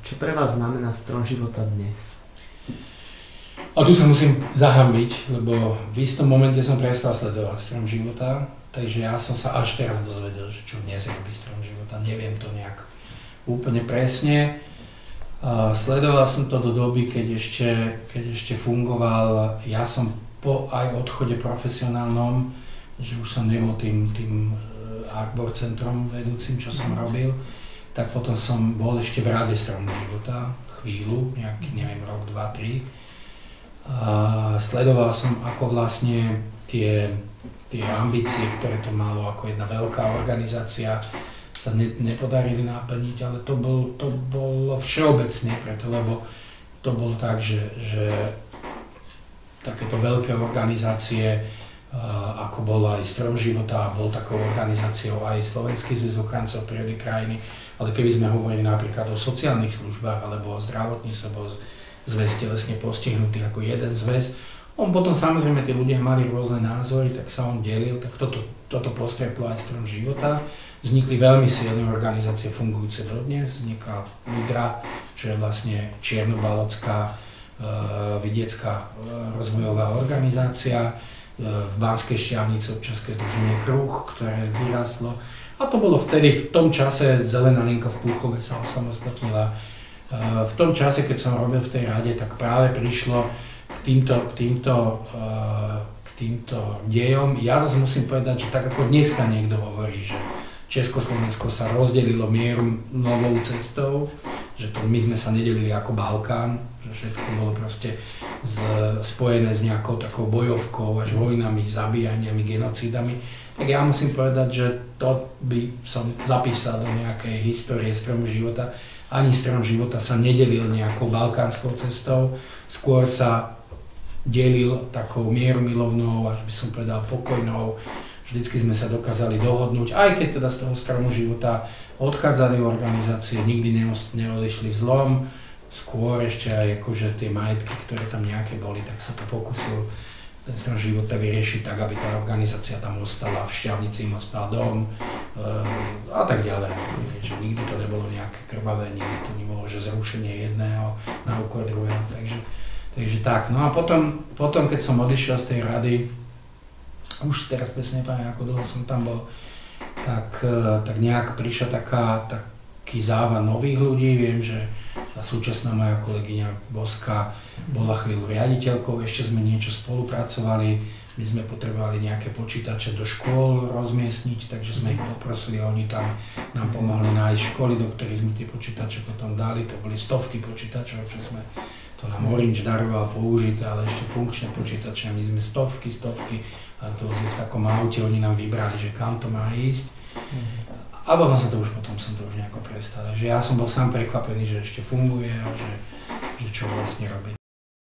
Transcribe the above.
Čo pre vás znamená Strom života dnes? A tu sa musím zahambiť, lebo v istom momente som prestal sledovať Strom života, takže ja som sa až teraz dozvedel, že čo dnes robí Strom života. Neviem to nejak úplne presne. Sledoval som to do doby, keď ešte fungoval. Ja som po aj odchode profesionálnom, že už som nebol tým Arbor centrom vedúcim, čo som robil, tak potom som bol ešte v Rade Stromu života chvíľu, nejaký, neviem, rok, 2, 3. Sledoval som, ako vlastne tie ambície, ktoré to malo ako jedna veľká organizácia, sa nepodarili naplniť, ale to bolo všeobecne preto, lebo to bolo tak, že takéto veľké organizácie, ako bol aj Strom života, bol takou organizáciou aj Slovenský zväz ochrancov prírody krajiny, ale keby sme hovorili napríklad o sociálnych službách alebo o zdravotníctve, alebo zväz telesne postihnutých ako jeden zväz, on potom samozrejme tí ľudia mali rôzne názory, tak sa on delil, tak toto postretlo aj Strom života. Vznikli veľmi silné organizácie fungujúce dodnes, vznikla Vidra, čo je vlastne čiernobalocká vidiecká rozvojová organizácia, v Banskej Štiavnici občianske združenie Kruh, ktoré vyrastlo. A to bolo vtedy, v tom čase Zelená linka v Púchove sa osamostatnila. V tom čase, keď som robil v tej rade, tak práve prišlo k týmto dejom. Ja zase musím povedať, že tak ako dneska niekto hovorí, že Československo sa rozdelilo novou cestou, že my sme sa nedelili ako Balkán, že všetko bolo proste spojené s nejakou takou bojovkou až vojnami, zabíjaniami, genocídami, tak ja musím povedať, že to by som zapísal do nejakej histórie Stromu života. Ani Strom života sa nedelil nejakou balkánskou cestou, skôr sa delil takou mierumilovnou, až by som povedal pokojnou. Vždycky sme sa dokázali dohodnúť, aj keď teda z toho Stromu života odchádzali organizácie, nikdy neodišli v zlom, skôr ešte aj akože tie majetky, ktoré tam nejaké boli, tak sa to pokusil ten Strom života vyriešiť tak, aby tá organizácia tam ostala, v Šťavnici im ostal dom a tak ďalej. Že nikdy to nebolo nejaké krvavé, nikdy to nebolo, že zrušenie jedného na úkor druhého, takže tak. No a potom, keď som odišiel z tej rady, už teraz presne nepamätám, ako dlho som tam bol, tak nejak prišla taký závan nových ľudí. Viem, že tá súčasná moja kolegyňa Boska bola chvíľu riaditeľkou, ešte sme niečo spolupracovali, my sme potrebovali nejaké počítače do škôl rozmiestniť, takže sme ich poprosili, oni tam nám pomohli nájsť školy, do ktorých sme tie počítače potom dali, to boli stovky počítačov, čo sme to nám Orange daroval použité, ale ešte funkčné počítače, my sme stovky, a to v takom aute, oni nám vybrali, že kam to má ísť. A potom som to už nejako prestal. Takže ja som bol sám prekvapený, že ešte funguje a že čo vlastne robí.